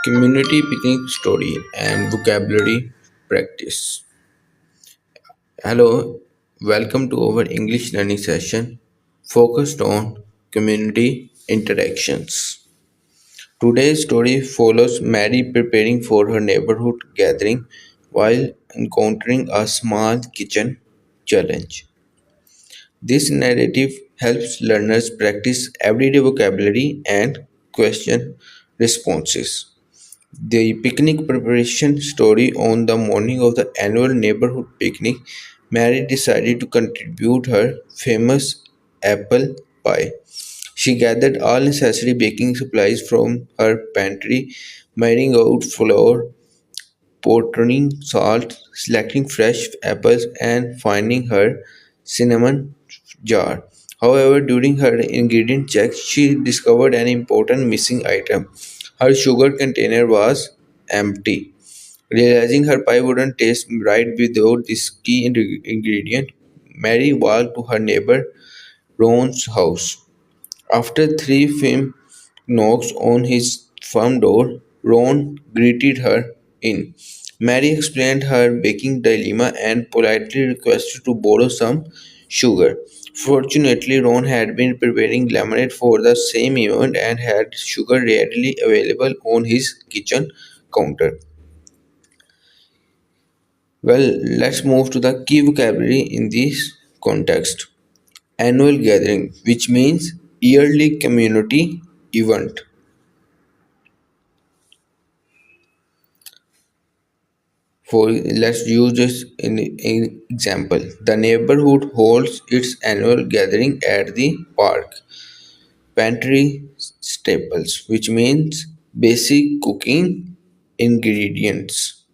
Community picnic story and vocabulary practice. Hello, welcome to our English learning session focused on community interactions. Today's story follows Mary preparing for her neighborhood gathering while encountering a small kitchen challenge. This narrative helps learners practice everyday vocabulary and question responses. The picnic preparation story. On the morning of the annual neighborhood picnic, Mary decided to contribute her famous apple pie. She gathered all necessary baking supplies from her pantry, miring out flour, pouring salt, selecting fresh apples, and finding her cinnamon jar. However, during her ingredient check, she discovered an important missing item. Her sugar container was empty. Realizing her pie wouldn't taste right without this key ingredient, Mary walked to her neighbor Ron's house. After three firm knocks on his farm door, Ron greeted her in. Mary explained her baking dilemma and politely requested to borrow some sugar. Fortunately, Ron had been preparing lemonade for the same event and had sugar readily available on his kitchen counter. Well, let's move to the key vocabulary in this context. Annual gathering, which means yearly community event. For let's use this in example. The neighborhood holds its annual gathering at the park. Pantry staples, which means basic cooking ingredients.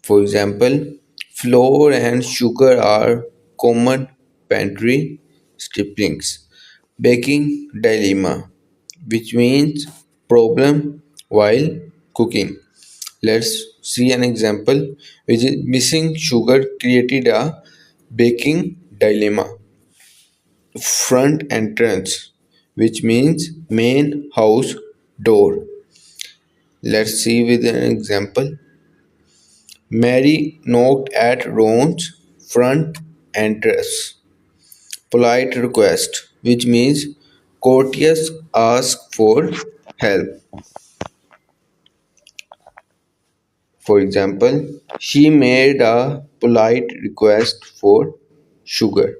For example, flour and sugar are common pantry staples. Baking dilemma, which means problem while cooking. Let's see an example which is missing sugar created a baking dilemma. Front entrance, which means main house door. Let's see with an example. Mary knocked at Ron's front entrance. Polite request, which means courteous ask for help. For example, she made a polite request for sugar.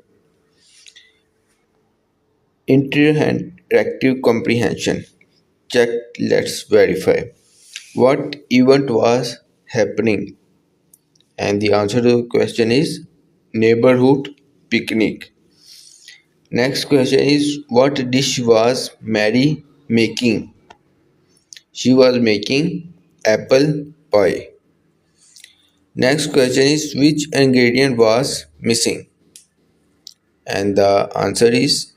Interactive comprehension. Check, let's verify. What event was happening? And the answer to the question is neighborhood picnic. Next question is what dish was Mary making? She was making apple pie. Next question is which ingredient was missing? And the answer is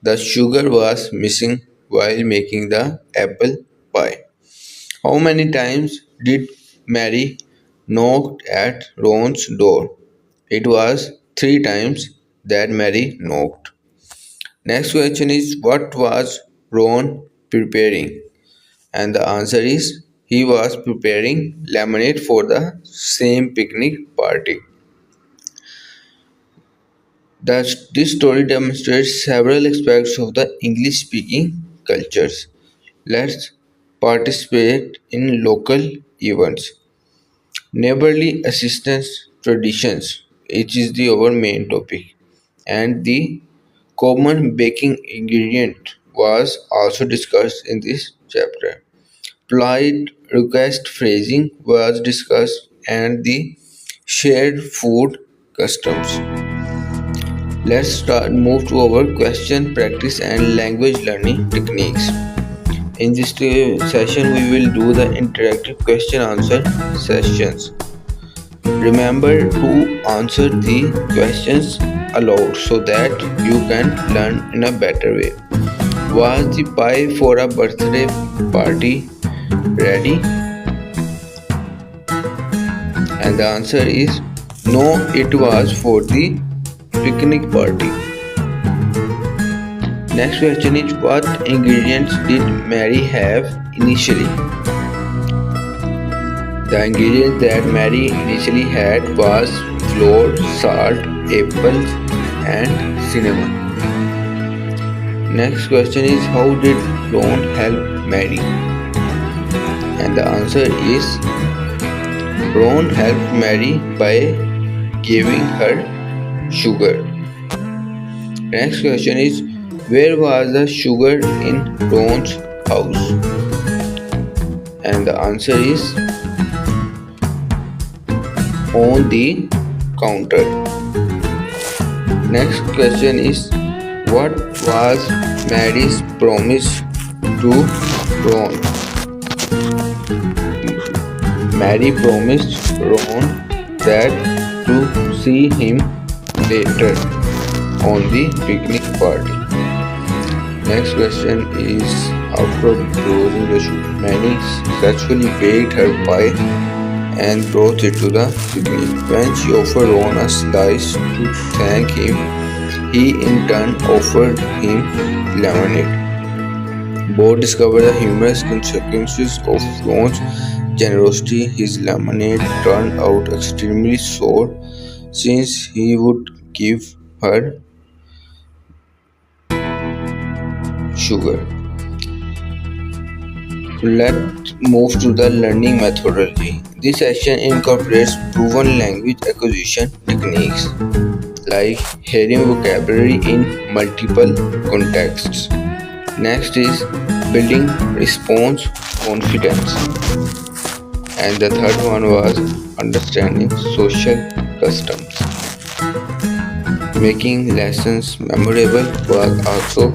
the sugar was missing while making the apple pie. How many times did Mary knock at Ron's door? It was 3 times that Mary knocked. Next question is what was Ron preparing? And the answer is he was preparing lemonade for the same picnic party. This story demonstrates several aspects of the English speaking cultures. Let's participate in local events. Neighborly assistance traditions, which is our main topic, and the common baking ingredient was also discussed in this chapter. Polite request phrasing was discussed and the shared food customs. Let's move to our question practice and language learning techniques. In this session, we will do the interactive question answer sessions. Remember to answer the questions aloud so that you can learn in a better way. Was the pie for a birthday party ready? And the answer is no, it was for the picnic party. Next question is, what ingredients did Mary have initially? The ingredients that Mary initially had was flour, salt, apples, and cinnamon. Next question is, how did Ron help Mary? And the answer is, Ron helped Mary by giving her sugar. Next question is, where was the sugar in Ron's house? And the answer is, on the counter. Next question is, what was Mary's promise to Ron? Mary promised Ron that to see him later on the picnic party. Next question is, after closing the sugar, Mary successfully baked her pie and brought it to the picnic. When she offered Ron a slice to thank him, he in turn offered him lemonade. Both discovered the humorous consequences of Ron's generosity. His lemonade turned out extremely sour since he would give her sugar. Let's move to the learning methodology. This session incorporates proven language acquisition techniques like hearing vocabulary in multiple contexts. Next is building response confidence. And the third one was understanding social customs. Making lessons memorable was also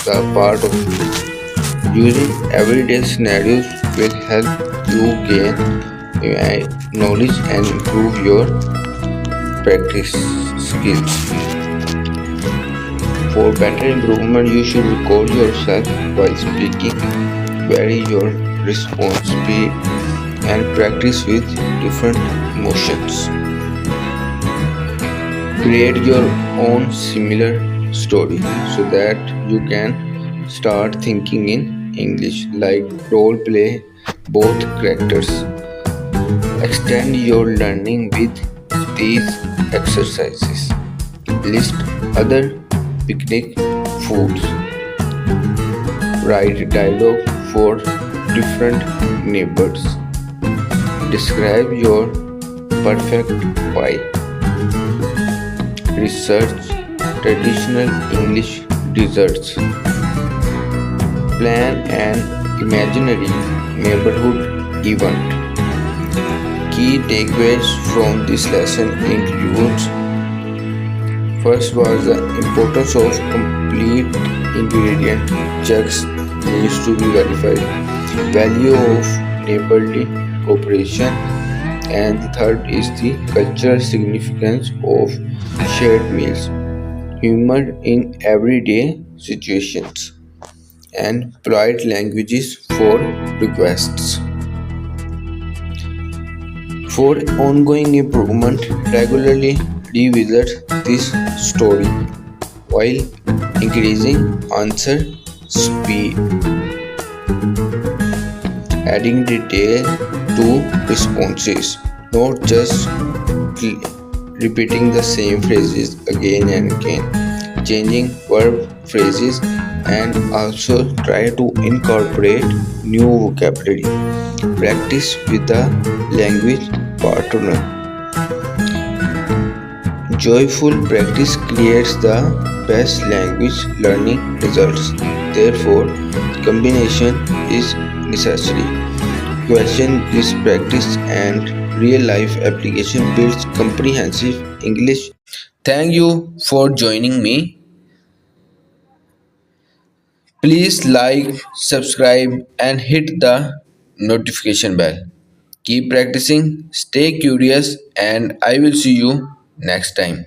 the part of it. Using everyday scenarios will help you gain knowledge and improve your practice skills. For better improvement, you should record yourself while speaking, vary your response speed, and practice with different emotions. Create your own similar story so that you can start thinking in English, like role play both characters. Extend your learning with these exercises. List other picnic foods. Write dialogue for different neighbors. Describe your perfect pie. Research traditional English desserts. Plan an imaginary neighborhood event. Key takeaways from this lesson includes: first was the importance of complete ingredient checks needs to be verified, value of neighborly cooperation, and the third is the cultural significance of shared meals, humor in everyday situations, and polite languages for requests. For ongoing improvement, regularly revisit this story while increasing answer speed, adding detail to responses, not just repeating the same phrases again and again, changing verb phrases, and also try to incorporate new vocabulary. Practice with the language partner. Joyful practice creates the best language learning results. Therefore, combination is necessary. Question this practice and real life application builds comprehensive English. Thank you for joining me. Please like, subscribe, and hit the notification bell. Keep practicing, stay curious, and I will see you next time.